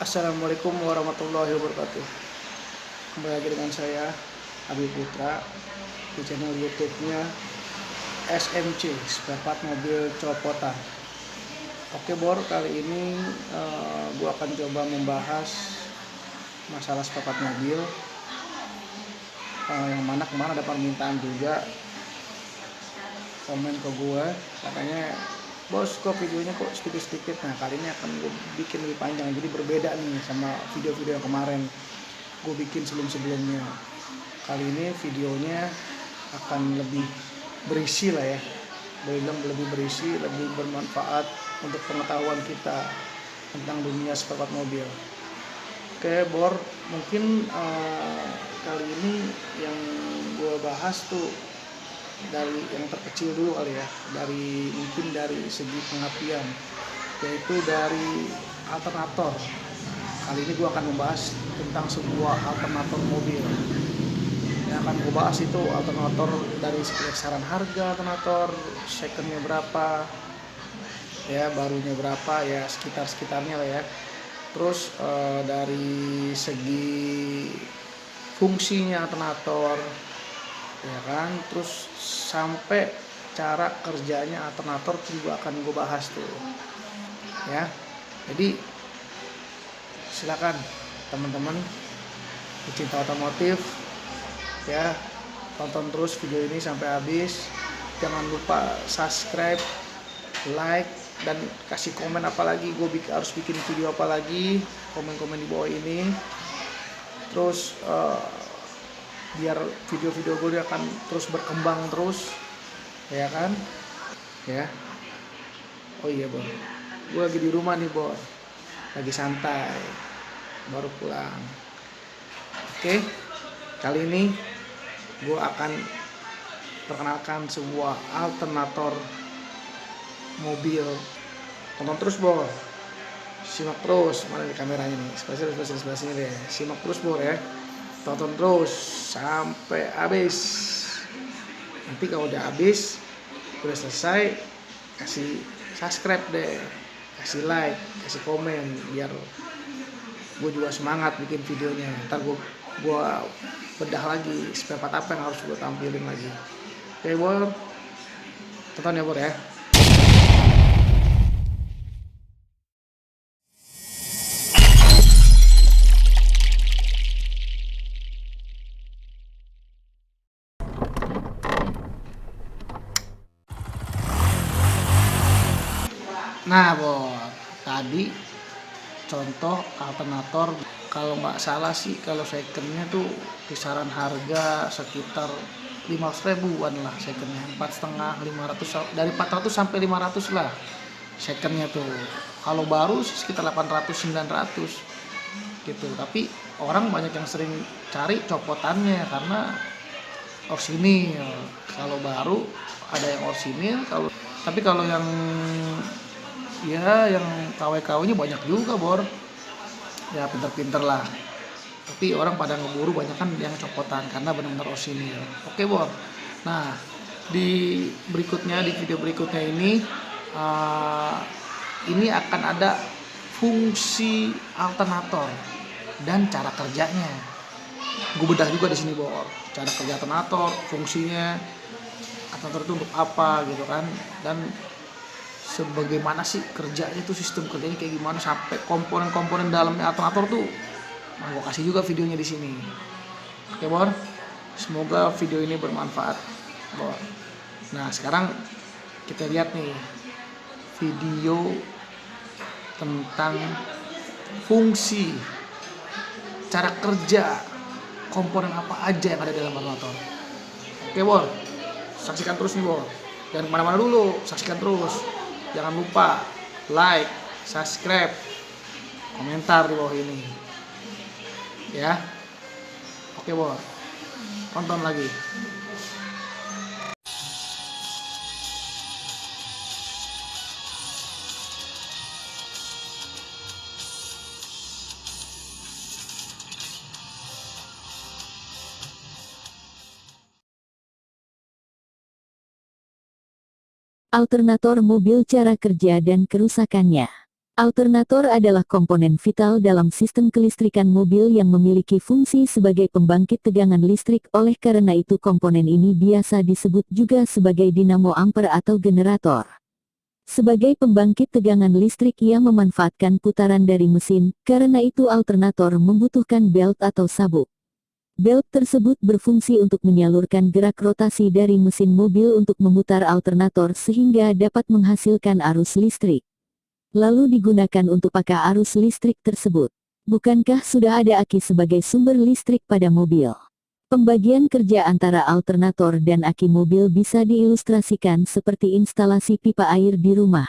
Assalamualaikum warahmatullahi wabarakatuh. Kembali lagi dengan saya Abi Putra di channel YouTube-nya SMC, Spare Part Mobil Copotan. Oke Bor, kali ini gua akan coba membahas masalah spare part mobil, yang mana kemarin ada permintaan juga komen ke gua, katanya bos kok videonya kok sedikit-sedikit. Nah kali ini akan gue bikin lebih panjang, jadi berbeda nih sama video-video yang kemarin gue bikin sebelum-sebelumnya. Kali ini videonya akan lebih berisi lah ya, boleh bilang lebih berisi, lebih bermanfaat untuk pengetahuan kita tentang dunia spare part mobil. Oke Bor, mungkin kali ini yang gue bahas tuh dari yang terkecil dulu kali ya, mungkin dari segi pengertian, yaitu dari alternator. Kali ini gue akan membahas tentang sebuah alternator mobil. Yang akan gue bahas itu alternator dari kisaran harga alternator, secondnya berapa ya, barunya berapa ya, sekitarnya lah ya. Terus dari segi fungsinya alternator ya kan, terus sampai cara kerjanya alternator juga akan gue bahas tuh ya. Jadi silakan teman-teman pecinta otomotif ya, tonton terus video ini sampai habis. Jangan lupa subscribe, like, dan kasih komen apalagi gue harus bikin video apa lagi, komen-komen di bawah ini. Terus biar video-video gue akan terus berkembang terus ya kan ya. Oh iya Bor, gue lagi di rumah nih Bor, lagi santai, baru pulang. Oke, kali ini gue akan perkenalkan sebuah alternator mobil. Tonton terus Bor, simak terus. Mana di kameranya nih, sebelah sini deh. Simak terus Bor ya, tonton terus sampai habis. Nanti kalau udah habis, udah selesai, kasih subscribe deh, kasih like, kasih komen, biar gue juga semangat bikin videonya. Ntar gue bedah lagi spare part apa yang harus gue tampilin lagi. Oke Bor, tonton ya Bor ya. Nah Bor, tadi contoh alternator, kalau nggak salah sih kalau secondnya tuh kisaran harga sekitar 500 ribuan lah secondnya, 4,5, 500, dari 400 sampai 500 lah secondnya tuh. Kalau baru sih sekitar 800, 900 gitu. Tapi orang banyak yang sering cari copotannya karena orsinil. Kalau baru ada yang orsinil, tapi kalau yang yang KW-KW-nya banyak juga Bor ya, pinter-pinter lah. Tapi orang pada ngeburu banyak kan yang copotan karena benar-benar orsinil. Oke Bor, nah di video berikutnya ini akan ada fungsi alternator dan cara kerjanya. Gue bedah juga di sini Bor, cara kerja alternator, fungsinya alternator itu untuk apa gitu kan, dan sebagaimana sih kerjanya tuh, sistem kerjanya kayak gimana, sampai komponen-komponen dalamnya alternator tuh. Nah, gue kasih juga videonya di sini. Oke Bor, semoga video ini bermanfaat Bor. Nah sekarang kita lihat nih video tentang fungsi, cara kerja, komponen apa aja yang ada dalam alternator. Oke Bor, saksikan terus nih Bor, jangan kemana-mana dulu, saksikan terus. Jangan lupa like, subscribe, komentar di bawah ini ya. Oke Bor, tonton lagi. Alternator mobil, cara kerja dan kerusakannya. Alternator adalah komponen vital dalam sistem kelistrikan mobil yang memiliki fungsi sebagai pembangkit tegangan listrik. Oleh karena itu komponen ini biasa disebut juga sebagai dinamo ampere atau generator. Sebagai pembangkit tegangan listrik ia memanfaatkan putaran dari mesin, karena itu alternator membutuhkan belt atau sabuk. Belt tersebut berfungsi untuk menyalurkan gerak rotasi dari mesin mobil untuk memutar alternator sehingga dapat menghasilkan arus listrik. Lalu digunakan untuk pakar arus listrik tersebut. Bukankah sudah ada aki sebagai sumber listrik pada mobil? Pembagian kerja antara alternator dan aki mobil bisa diilustrasikan seperti instalasi pipa air di rumah.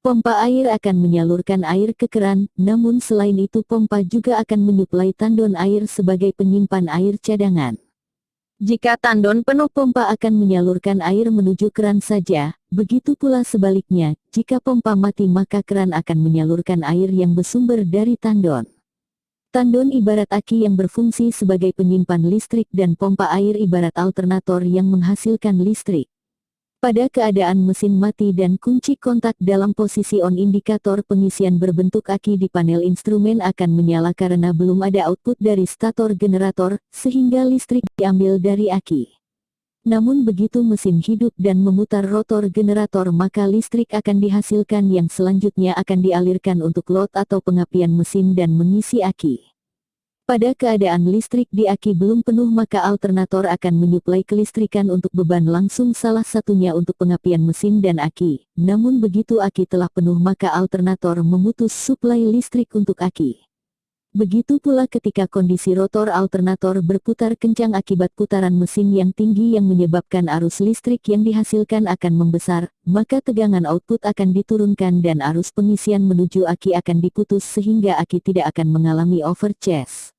Pompa air akan menyalurkan air ke keran, namun selain itu pompa juga akan menyuplai tandon air sebagai penyimpan air cadangan. Jika tandon penuh pompa akan menyalurkan air menuju keran saja, begitu pula sebaliknya, jika pompa mati maka keran akan menyalurkan air yang bersumber dari tandon. Tandon ibarat aki yang berfungsi sebagai penyimpan listrik dan pompa air ibarat alternator yang menghasilkan listrik. Pada keadaan mesin mati dan kunci kontak dalam posisi on, indikator pengisian berbentuk aki di panel instrumen akan menyala karena belum ada output dari stator generator, sehingga listrik diambil dari aki. Namun begitu mesin hidup dan memutar rotor generator maka listrik akan dihasilkan yang selanjutnya akan dialirkan untuk load atau pengapian mesin dan mengisi aki. Pada keadaan listrik di aki belum penuh maka alternator akan menyuplai kelistrikan untuk beban langsung, salah satunya untuk pengapian mesin dan aki. Namun begitu aki telah penuh maka alternator memutus suplai listrik untuk aki. Begitu pula ketika kondisi rotor alternator berputar kencang akibat putaran mesin yang tinggi yang menyebabkan arus listrik yang dihasilkan akan membesar, maka tegangan output akan diturunkan dan arus pengisian menuju aki akan diputus sehingga aki tidak akan mengalami overcharge.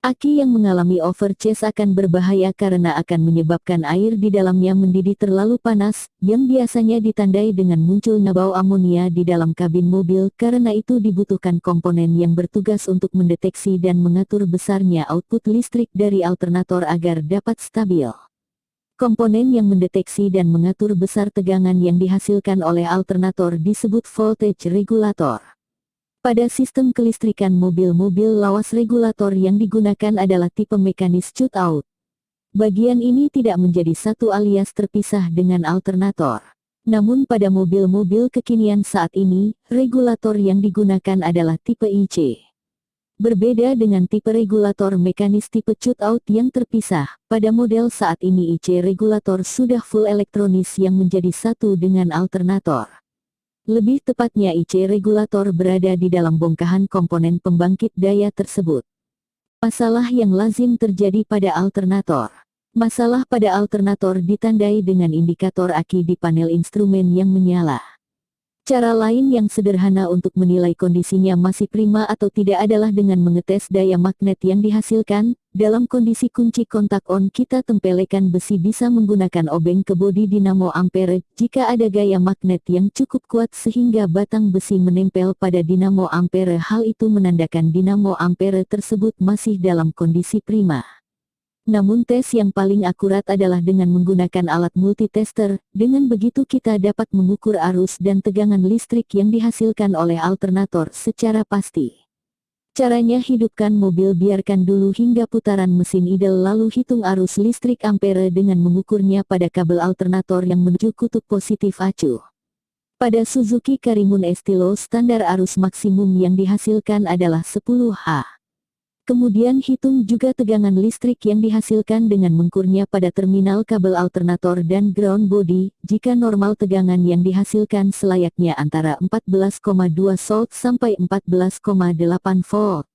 Aki yang mengalami overcharge akan berbahaya karena akan menyebabkan air di dalamnya mendidih terlalu panas, yang biasanya ditandai dengan munculnya bau amonia di dalam kabin mobil. Karena itu dibutuhkan komponen yang bertugas untuk mendeteksi dan mengatur besarnya output listrik dari alternator agar dapat stabil. Komponen yang mendeteksi dan mengatur besar tegangan yang dihasilkan oleh alternator disebut voltage regulator. Pada sistem kelistrikan mobil-mobil lawas, regulator yang digunakan adalah tipe mekanis shut-out. Bagian ini tidak menjadi satu alias terpisah dengan alternator. Namun pada mobil-mobil kekinian saat ini, regulator yang digunakan adalah tipe IC. Berbeda dengan tipe regulator mekanis tipe shut-out yang terpisah, pada model saat ini IC regulator sudah full elektronis yang menjadi satu dengan alternator. Lebih tepatnya IC regulator berada di dalam bongkahan komponen pembangkit daya tersebut. Masalah yang lazim terjadi pada alternator. Masalah pada alternator ditandai dengan indikator aki di panel instrumen yang menyala. Cara lain yang sederhana untuk menilai kondisinya masih prima atau tidak adalah dengan mengetes daya magnet yang dihasilkan. Dalam kondisi kunci kontak on kita tempelkan besi bisa menggunakan obeng ke bodi dinamo ampere. Jika ada gaya magnet yang cukup kuat sehingga batang besi menempel pada dinamo ampere, hal itu menandakan dinamo ampere tersebut masih dalam kondisi prima. Namun tes yang paling akurat adalah dengan menggunakan alat multitester. Dengan begitu kita dapat mengukur arus dan tegangan listrik yang dihasilkan oleh alternator secara pasti. Caranya, hidupkan mobil, biarkan dulu hingga putaran mesin idle, lalu hitung arus listrik ampere dengan mengukurnya pada kabel alternator yang menuju kutub positif acuh. Pada Suzuki Karimun Estilo standar arus maksimum yang dihasilkan adalah 10H. Kemudian hitung juga tegangan listrik yang dihasilkan dengan mengukurnya pada terminal kabel alternator dan ground body. Jika normal tegangan yang dihasilkan selayaknya antara 14,2 volt sampai 14,8 volt.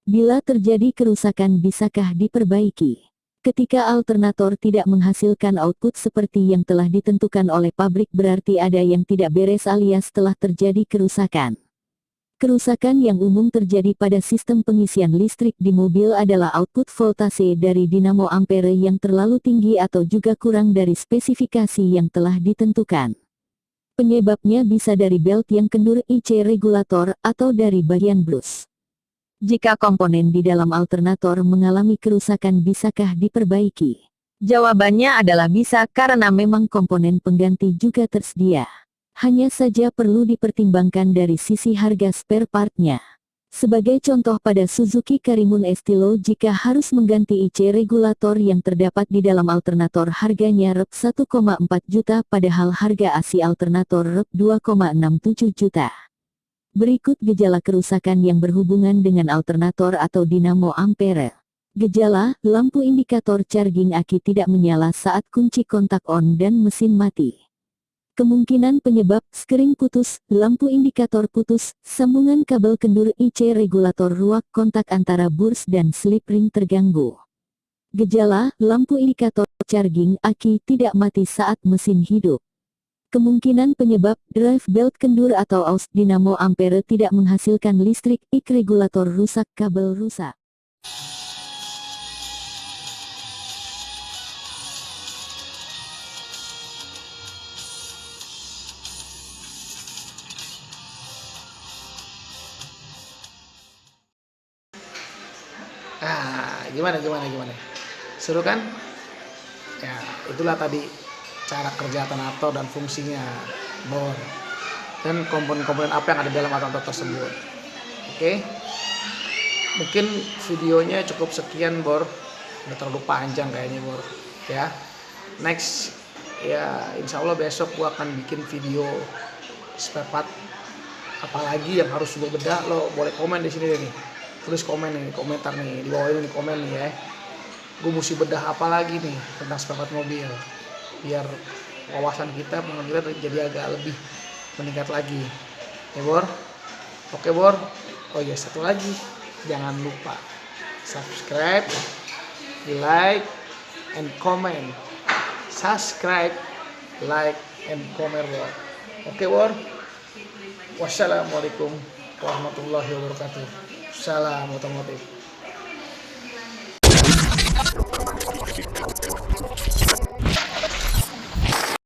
Bila terjadi kerusakan bisakah diperbaiki? Ketika alternator tidak menghasilkan output seperti yang telah ditentukan oleh pabrik berarti ada yang tidak beres alias telah terjadi kerusakan. Kerusakan yang umum terjadi pada sistem pengisian listrik di mobil adalah output voltase dari dinamo ampere yang terlalu tinggi atau juga kurang dari spesifikasi yang telah ditentukan. Penyebabnya bisa dari belt yang kendur IC regulator atau dari bagian brus. Jika komponen di dalam alternator mengalami kerusakan bisakah diperbaiki? Jawabannya adalah bisa karena memang komponen pengganti juga tersedia. Hanya saja perlu dipertimbangkan dari sisi harga spare partnya. Sebagai contoh pada Suzuki Karimun Estilo jika harus mengganti IC regulator yang terdapat di dalam alternator harganya Rp 1,4 juta padahal harga ASI alternator Rp 2,67 juta. Berikut gejala kerusakan yang berhubungan dengan alternator atau dinamo ampere. Gejala, lampu indikator charging aki tidak menyala saat kunci kontak on dan mesin mati. Kemungkinan penyebab skring putus, lampu indikator putus, sambungan kabel kendur IC regulator ruak kontak antara burs dan slip ring terganggu. Gejala, lampu indikator charging aki tidak mati saat mesin hidup. Kemungkinan penyebab drive belt kendur atau aus dinamo ampere tidak menghasilkan listrik, IC regulator rusak, kabel rusak. Gimana? Seru kan? Ya, itulah tadi cara kerja alternator dan fungsinya, Bor. Dan komponen-komponen apa yang ada dalam alternator tersebut. Oke? Mungkin videonya cukup sekian, Bor. Udah terlalu panjang kayaknya, Bor. Ya. Next, ya insya Allah besok gua akan bikin video spare part apalagi yang harus gue bedah. Lo boleh komen di sini nih. Tulis komen nih, komentar nih, di bawah ini komen nih ya. Gue mesti bedah apa lagi nih tentang spare part mobil, biar wawasan kita pengambilan jadi agak lebih meningkat lagi. Ya Bor? Oke Bor? Oh iya, satu lagi, jangan lupa subscribe, like, and comment. Subscribe, like, and comment Bor. Oke Bor? Wassalamualaikum warahmatullahi wabarakatuh. Salam otomotif.